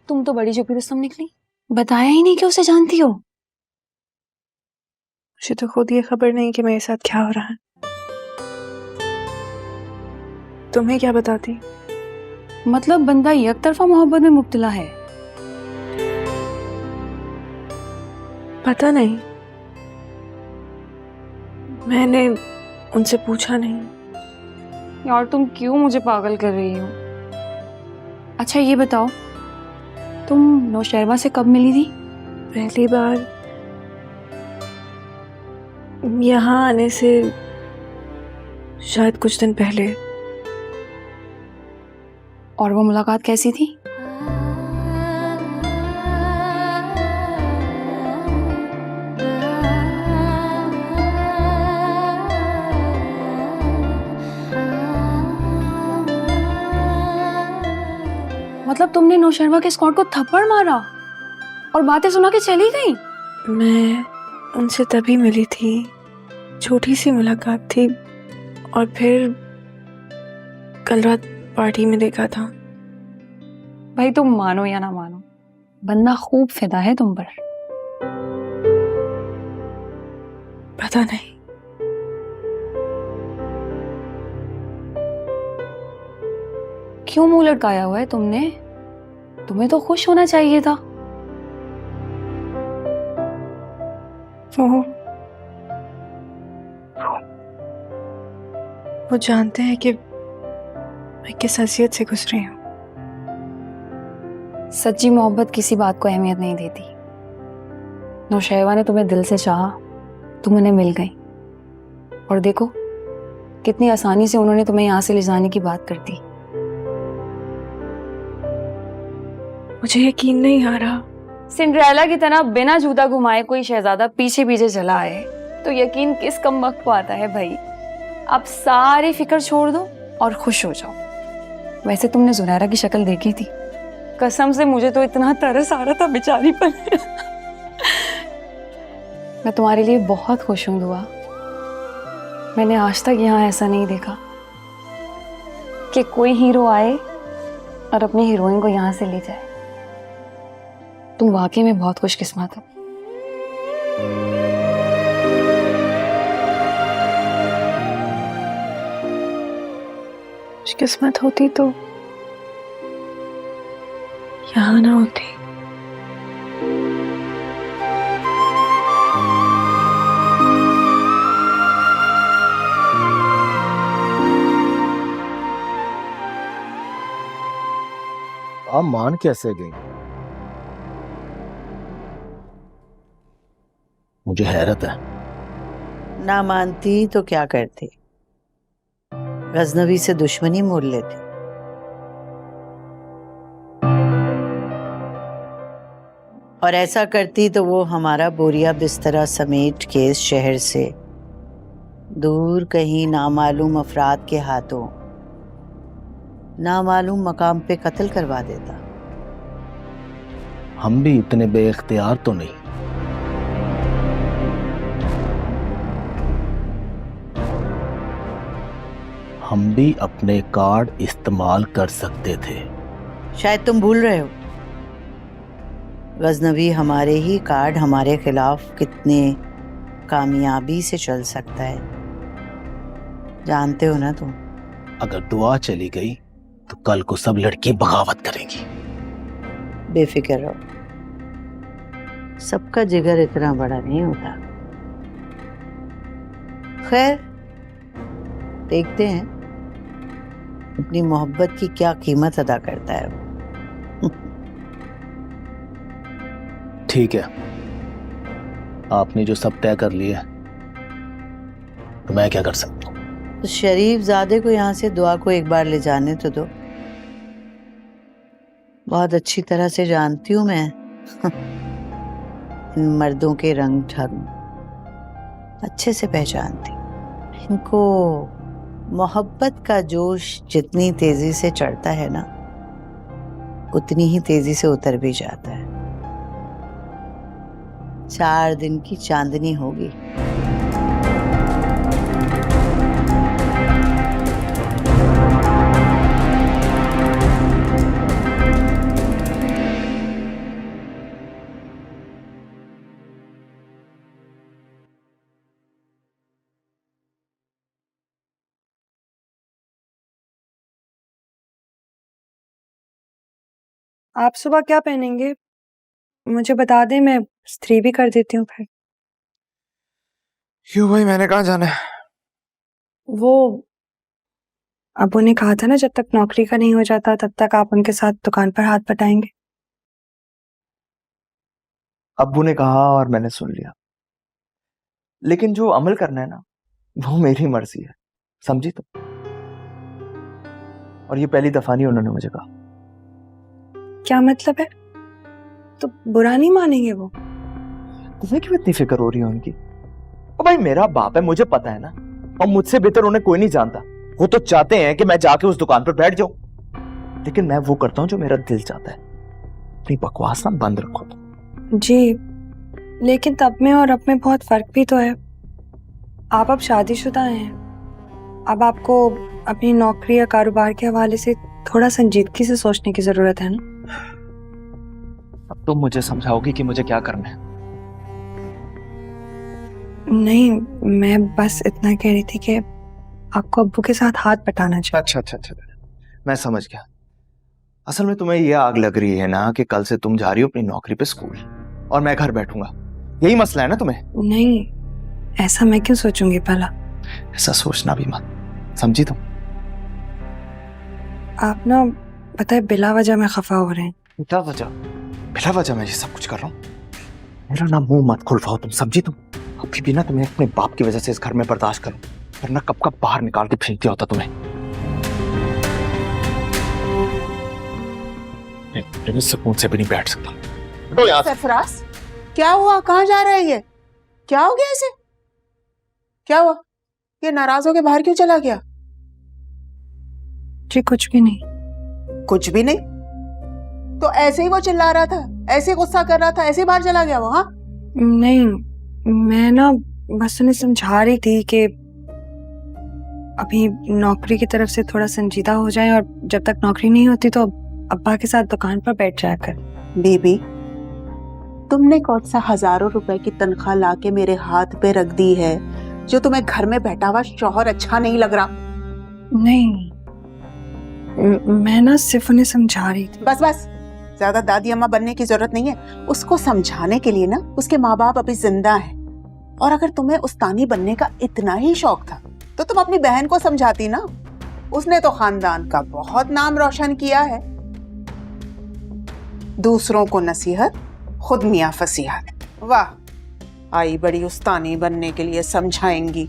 तुम तो बड़ी चुपी रुस्तम निकली, बताया ही नहीं कि उसे जानती हो। मुझे तो खुद ये खबर नहीं कि मेरे साथ क्या हो रहा है। तुम्हें क्या बताती? मतलब बंदा एक तरफा मोहब्बत में मुब्तला है। पता नहीं, मैंने उनसे पूछा नहीं। यार तुम क्यों मुझे पागल कर रही हो? अच्छा ये बताओ, तुम नौशहरवा से कब मिली थी? पहली बार यहाँ आने से शायद कुछ दिन पहले। और वो मुलाकात कैसी थी? मतलब तुमने नौशहरवा के स्क्वाड को थप्पड़ मारा और बातें सुना के चली गई? मैं उनसे तभी मिली थी, छोटी सी मुलाकात थी, और फिर कल रात पार्टी में देखा था। भाई तुम मानो या ना मानो, बंदा खूब फिदा है तुम पर। पता नहीं, क्यों मुंह लटकाया हुआ है तुमने? तुम्हें तो खुश होना चाहिए था। वो जानते हैं कि मैं किस हैसियत से गुजरी हूँ। सच्ची मोहब्बत किसी बात को अहमियत नहीं देती। नौशहरवा ने तुम्हें दिल से चाहा, तुम उन्हें मिल गई, और देखो कितनी आसानी से उन्होंने तुम्हें यहाँ से ले जाने की बात कर दी। मुझे यकीन नहीं आ रहा। सिंड्रेला की तरह बिना जूता घुमाए कोई शहजादा पीछे पीछे चला आए तो यकीन किस कमबख्त को आता है भाई। अब सारी फिक्र छोड़ दो और खुश हो जाओ। वैसे तुमने जुनैरा की शक्ल देखी थी? कसम से मुझे तो इतना तरस आ रहा था बेचारी पर। मैं तुम्हारे लिए बहुत खुश हूं दुआ। मैंने आज तक यहाँ ऐसा नहीं देखा कि कोई हीरो आए और अपनी हीरोइन को यहाँ से ले जाए। तुम वाकई में बहुत खुशकिस्मत हो। किस्मत होती तो यहाँ ना होती। आप मान कैसे गई? मुझे हैरत है। ना मानती तो क्या करती? गजनवी से दुश्मनी मोल लेती। और ऐसा करती तो वो हमारा बोरिया बिस्तरा समेट के इस शहर से दूर कहीं नामालूम अफराद के हाथों नामालूम मकाम पे कत्ल करवा देता। हम भी इतने बेइख्तियार तो नहीं। हम भी अपने कार्ड इस्तेमाल कर सकते थे। शायद तुम भूल रहे हो, गजनवी हमारे ही कार्ड हमारे खिलाफ कितने कामयाबी से चल सकता है, जानते हो ना तुम। अगर दुआ चली गई तो कल को सब लड़की बगावत करेंगी। बेफिक्र रहो, सबका जिगर इतना बड़ा नहीं होता। खैर, देखते हैं अपनी मोहब्बत की क्या कीमत अदा करता है वो। ठीक है, आपने जो सब तय कर लिया तो मैं क्या कर सकता हूँ? तो शरीफ ज़ादे को यहाँ से दुआ को एक बार ले जाने तो दो। बहुत अच्छी तरह से जानती हूँ मैं इन मर्दों के रंग ढंग अच्छे से पहचानती। इनको मोहब्बत का जोश जितनी तेजी से चढ़ता है ना, उतनी ही तेजी से उतर भी जाता है। 4 दिन की चांदनी होगी। आप सुबह क्या पहनेंगे मुझे बता दें, मैं इस्त्री भी कर देती हूँ फिर। क्यों भाई, मैंने कहाँ जाना है? वो अबू ने कहा था ना, जब तक नौकरी का नहीं हो जाता तब तक आप उनके साथ दुकान पर हाथ बटाएंगे। अब्बू ने कहा और मैंने सुन लिया, लेकिन जो अमल करना है ना वो मेरी मर्जी है, समझी तुम? और ये पहली दफा नहीं उन्होंने मुझे कहा। क्या मतलब है? तो बुरा नहीं मानेंगे वो? तुम्हें क्यों इतनी फिक्र हो रही है उनकी? ओ भाई, मेरा बाप है, मुझे पता है ना, और मुझसे बेहतर उन्हें कोई नहीं जानता। वो तो चाहते हैं कि मैं जाके उस दुकान पर बैठ जाऊं, लेकिन मैं वो करता हूं जो मेरा दिल चाहता है। अपनी बकवास ना बंद रखो तुम। जी, लेकिन तब में और अब में बहुत फर्क भी तो है। आप अब शादीशुदा हैं, अब आपको अपनी नौकरी या कारोबार के हवाले से थोड़ा संजीदगी से सोचने की जरूरत है ना। अब तुम मुझे समझाओगी कि मुझे क्या करना है? नहीं, मैं बस इतना कह रही थी कि आपको अब्बू के साथ हाथ बटाना चाहिए। अच्छा, मैं समझ गया। असल में तुम्हें यह आग लग रही है ना कि कल से तुम जा रही हो अपनी नौकरी पे स्कूल और मैं घर बैठूंगा, यही मसला है ना तुम्हें? नहीं, ऐसा मैं क्यों सोचूंगी भला? ऐसा सोचना भी मत, समझी तुम? आप ना, पता है, बिला वजह में खफा हो रहे हैं। बिला वजह मैं ये सब कुछ कर रहा हूँ? मेरा ना मुंह मत खुलवाओ तुम, समझी तुम? अभी भी ना तुम्हें अपने बाप की वजह से इस घर में बर्दाश्त करूं, वरना कब कब बाहर निकाल के फेंक दिया होता तुम्हें। मैं सुकून से भी नहीं बैठ सकता। हटो यहाँ से। सरफराज, क्या हुआ? कहाँ जा रहा है ये? क्या हो गया इसे? क्या हुआ? ये नाराज होके बाहर क्यों चला गया? जी कुछ भी नहीं। कुछ भी नहीं? तो ऐसे ही वो चिल्ला रहा था, ऐसे ही गुस्सा कर रहा था, ऐसे ही बाहर चला गया वो? हाँ, नहीं, मैं ना बस उन्हें समझा रही थी कि अभी नौकरी की तरफ से थोड़ा संजीदा हो जाए, और जब तक नौकरी नहीं होती तो अब्बा के साथ दुकान पर बैठ जाया कर। बेबी, तुमने कौन सा हजारों रुपए की तनख्वाह लाके मेरे हाथ पे रख दी है जो तुम्हें घर में बैठा हुआ शौहर अच्छा नहीं लग रहा? नहीं, मैं ना सिर्फ उन्हें समझा रही थी। बस बस, ज्यादा दादी अम्मा बनने की जरूरत नहीं है। उसको समझाने के लिए ना उसके माँ बाप अभी जिंदा हैं। और अगर तुम्हें उस्तानी बनने का इतना ही शौक था तो तुम अपनी बहन को समझाती ना। उसने तो खानदान का बहुत नाम रोशन किया है। दूसरों को नसीहत, खुद मियां फसीहत। वाह, आई बड़ी उस्तानी बनने के लिए समझाएंगी।